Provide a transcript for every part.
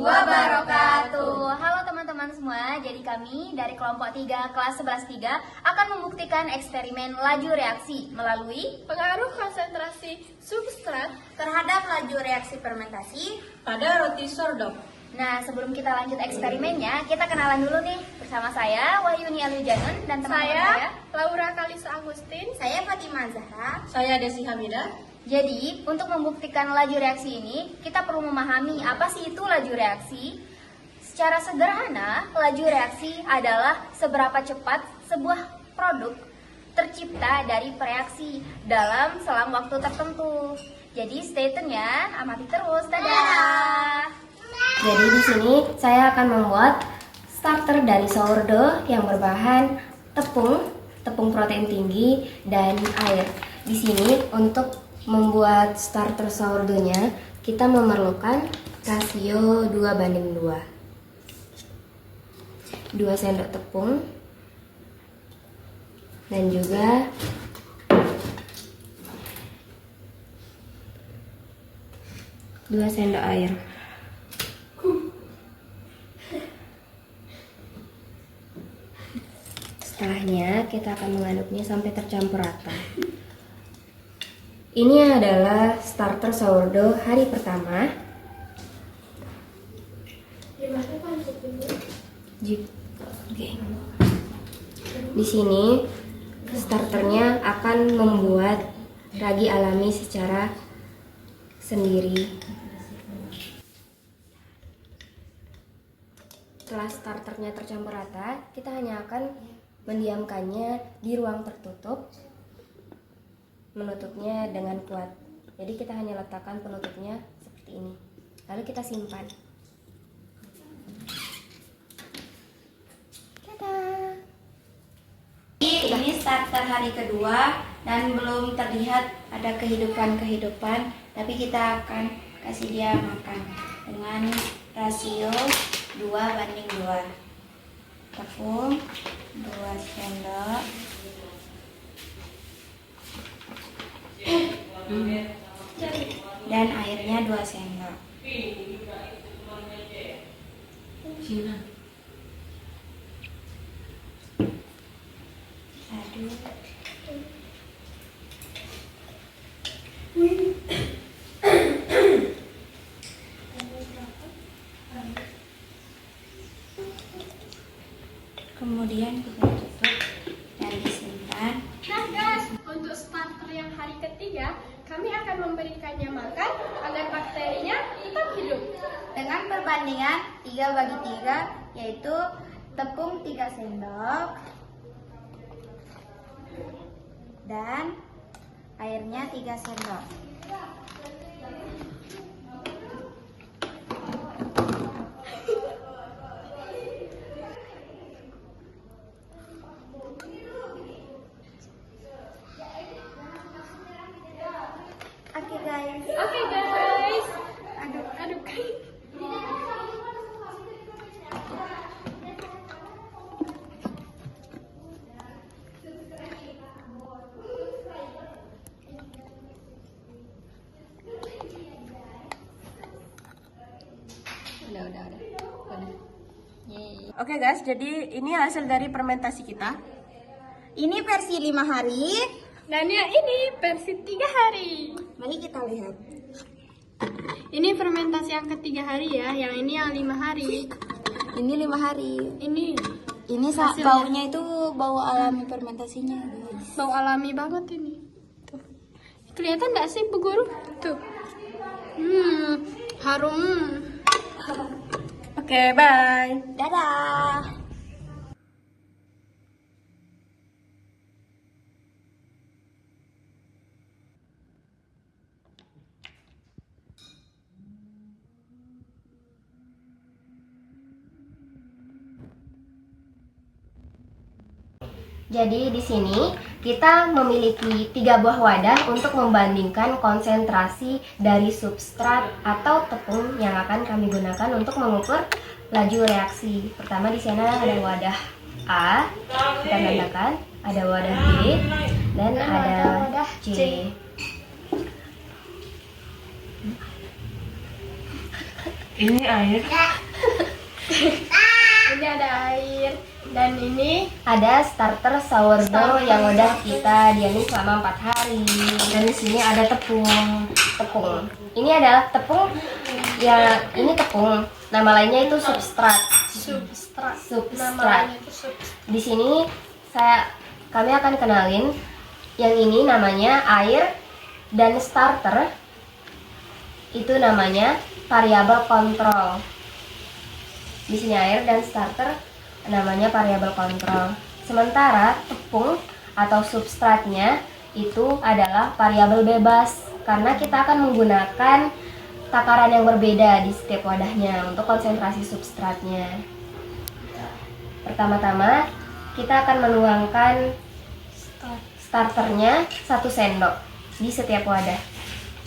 wabarakatuh. Halo teman-teman semua, jadi kami dari kelompok 3 kelas 11-3 akan membuktikan eksperimen laju reaksi melalui pengaruh konsentrasi substrat terhadap laju reaksi fermentasi pada roti sourdough. Nah, sebelum kita lanjut eksperimennya, kita kenalan dulu nih. Bersama saya, Wahyuni Alujanun, dan teman-teman saya, Laura Kalisa Agustin. Saya Fatimah Zahra. Saya Desi Hamidah. Jadi, untuk membuktikan laju reaksi ini, kita perlu memahami apa sih itu laju reaksi. Secara sederhana, laju reaksi adalah seberapa cepat sebuah produk tercipta dari reaksi dalam selang waktu tertentu. Jadi, stay tune-nya, amati terus. Dadah! Jadi di sini saya akan membuat starter dari sourdough yang berbahan tepung protein tinggi dan air. Di sini untuk membuat starter sourdough-nya kita memerlukan rasio 2:2. 2 sendok tepung dan juga 2 sendok air. Setelahnya kita akan mengaduknya sampai tercampur rata. Ini adalah starter sourdough hari pertama. Oke. Di sini starternya akan membuat ragi alami secara sendiri. Setelah starternya tercampur rata, kita hanya akan mendiamkannya di ruang tertutup, menutupnya dengan kuat. Jadi kita hanya letakkan penutupnya seperti ini, lalu kita simpan. Dadah. Ini starter hari kedua dan belum terlihat ada kehidupan, tapi kita akan kasih dia makan dengan rasio 2:2. Tepung 2 sendok, dan airnya 2 sendok. Aduk. Kemudian kita tutup dan disimpan. Nah guys, untuk starter yang hari ketiga, kami akan memberikannya makan agar bakterinya tetap hidup. Dengan perbandingan 3:3, yaitu tepung 3 sendok dan airnya 3 sendok. Oke guys, aduk. Udah. Oke guys, jadi ini hasil dari fermentasi kita. Ini versi 5 hari. Dan yang ini versi 3 hari. Mari kita lihat. Ini fermentasi yang ketiga hari ya, yang ini yang 5 hari. Ini 5 hari. Ini hasilnya. Baunya itu bau alami fermentasinya, guys. bau alami banget ini. Tuh. Kelihatan nggak sih Bu Guru? Tuh. Harum. Oke, bye. Dadah. Jadi di sini kita memiliki 3 buah wadah untuk membandingkan konsentrasi dari substrat atau tepung yang akan kami gunakan untuk mengukur laju reaksi. Pertama di sana ada wadah A, kita tandakan, ada wadah B, dan ada wadah C. Ini air. Ini ada air dan ini Ada starter sourdough yang udah kita diamin selama 4 hari. Dan di sini ada tepung. Ini adalah tepung. Ya, ini tepung. Nama lainnya itu substrat. substrat. Substrat. Namanya itu substrat. Di sini kami akan kenalin yang ini namanya air dan starter itu namanya variabel kontrol. Di sini air dan starter namanya variabel kontrol. Sementara tepung atau substratnya itu adalah variabel bebas karena kita akan menggunakan takaran yang berbeda di setiap wadahnya untuk konsentrasi substratnya. Pertama-tama kita akan menuangkan starternya 1 sendok di setiap wadah.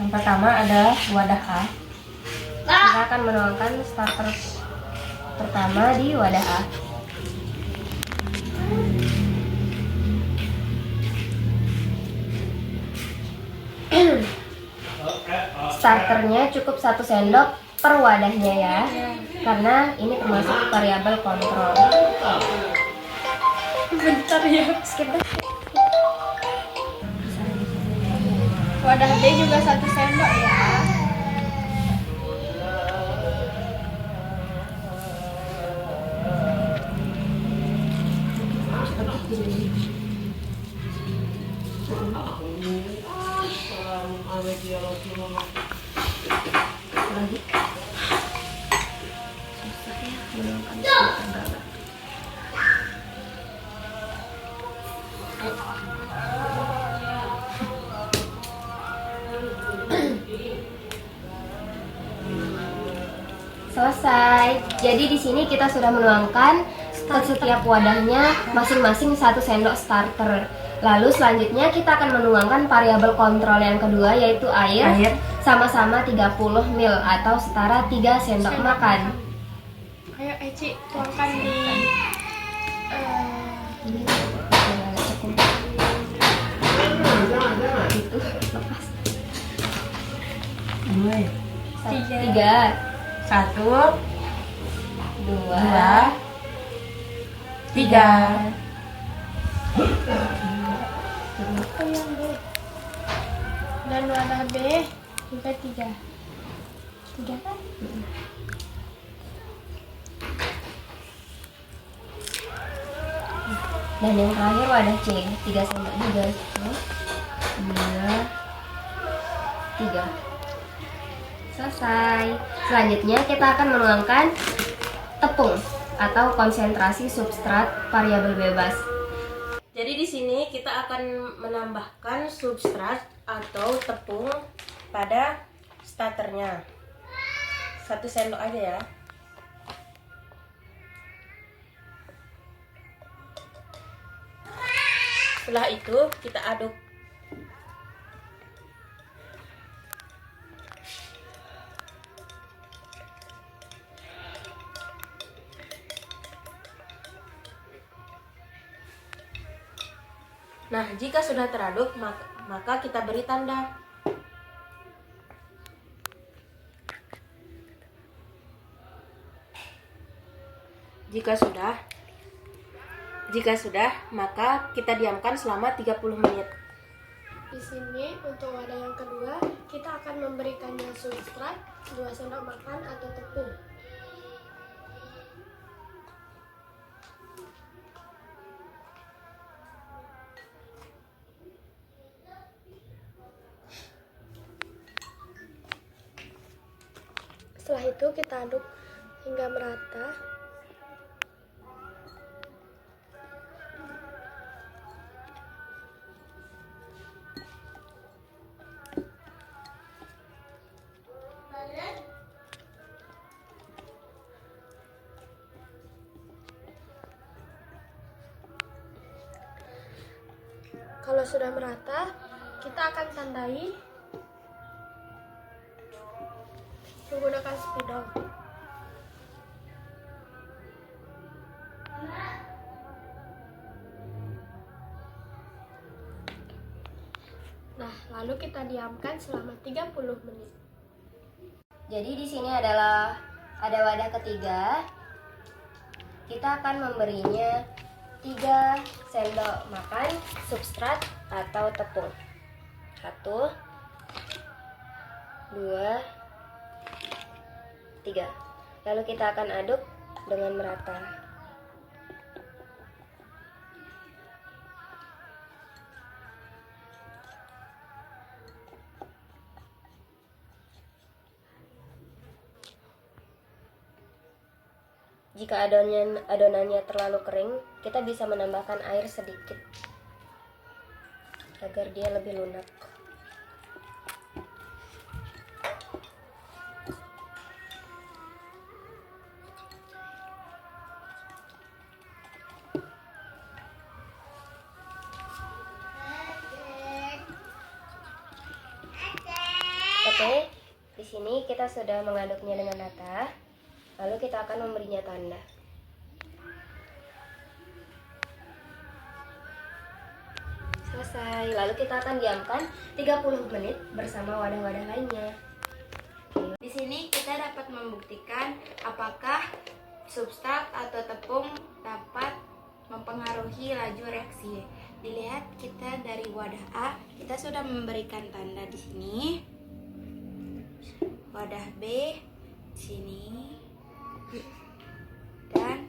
Yang pertama adalah wadah A. Kita akan menuangkan starter pertama di wadah A. Starternya cukup 1 sendok per wadahnya ya, karena ini termasuk variabel kontrol. Bentar ya. Wadah B juga 1 sendok ya. Selesai. Jadi di sini kita sudah menuangkan ke setiap wadahnya masing-masing 1 sendok starter. Lalu selanjutnya kita akan menuangkan variabel kontrol yang kedua yaitu air sama-sama 30 ml atau setara 3 sendok makan. Ayo Eci, tuangkan di Ini cukup. Itu lepas. 3, 1, 2, 3. dan wadah B juga 3. 3 kan? Dan yang terakhir wadah C 3 sendok juga. 2, 3. Selesai. Selanjutnya kita akan menuangkan tepung atau konsentrasi substrat variabel bebas. Jadi di sini kita akan menambahkan substrat atau tepung pada starternya. 1 sendok aja ya. Setelah itu kita aduk. Nah, jika sudah teraduk, maka kita beri tanda. Jika sudah, maka kita diamkan selama 30 menit. Di sini untuk wadah yang kedua kita akan memberikannya substrat 2 sendok makan atau tepung. Setelah itu kita aduk hingga merata. Kalau sudah merata, kita akan tandai menggunakan spidol. Nah, lalu kita diamkan selama 30 menit. Jadi di sini adalah ada wadah ketiga, kita akan memberinya 3 sendok makan substrat atau tepung. 1, 2, 3. Lalu kita akan aduk dengan merata. Jika adonannya terlalu kering, kita bisa menambahkan air sedikit agar dia lebih lunak. Oke, di sini kita sudah mengaduknya dengan rata. Lalu kita akan memberinya tanda. Selesai. Lalu kita akan diamkan 30 menit bersama wadah-wadah lainnya. Di sini kita dapat membuktikan apakah substrat atau tepung dapat mempengaruhi laju reaksi. Dilihat kita dari wadah A, kita sudah memberikan tanda di sini. Wadah B di sini. Dan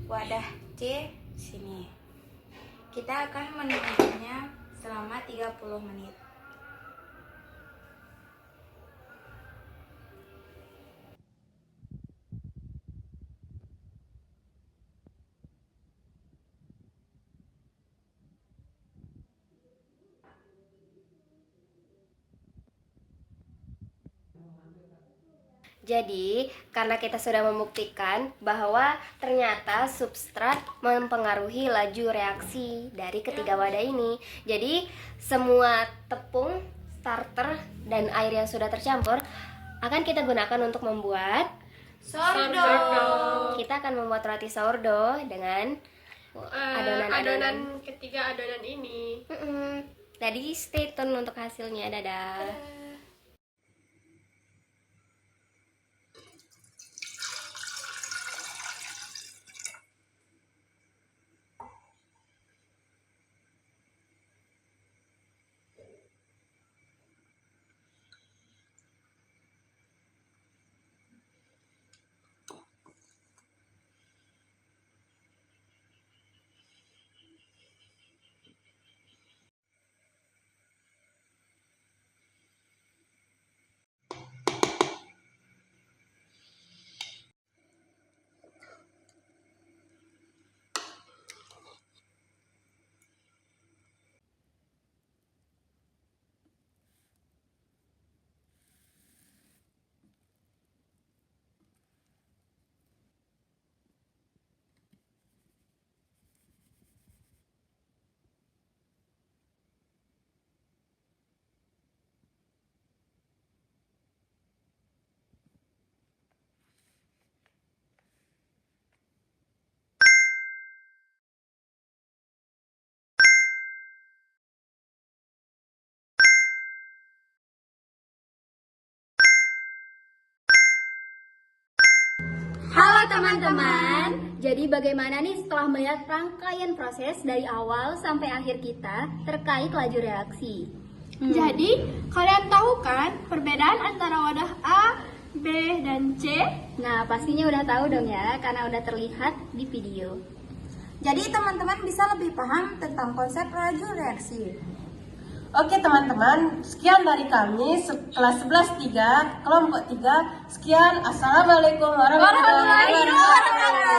wadah C di sini. Kita akan menunggunya selama 30 menit. Jadi, karena kita sudah membuktikan bahwa ternyata substrat mempengaruhi laju reaksi dari ketiga wadah ini. Jadi, semua tepung, starter, dan air yang sudah tercampur akan kita gunakan untuk membuat Sourdough. Kita akan membuat roti sourdough dengan adonan-adonan. Ketiga adonan ini. Jadi, stay tune untuk hasilnya. Dadah. Halo teman-teman, jadi bagaimana nih setelah melihat rangkaian proses dari awal sampai akhir kita terkait laju reaksi? Jadi, kalian tahu kan perbedaan antara wadah A, B, dan C? Nah, pastinya udah tahu dong ya, karena udah terlihat di video. Jadi teman-teman bisa lebih paham tentang konsep laju reaksi. Oke teman-teman, sekian dari kami kelas 11-3, kelompok 3. Sekian, Assalamualaikum warahmatullahi wabarakatuh.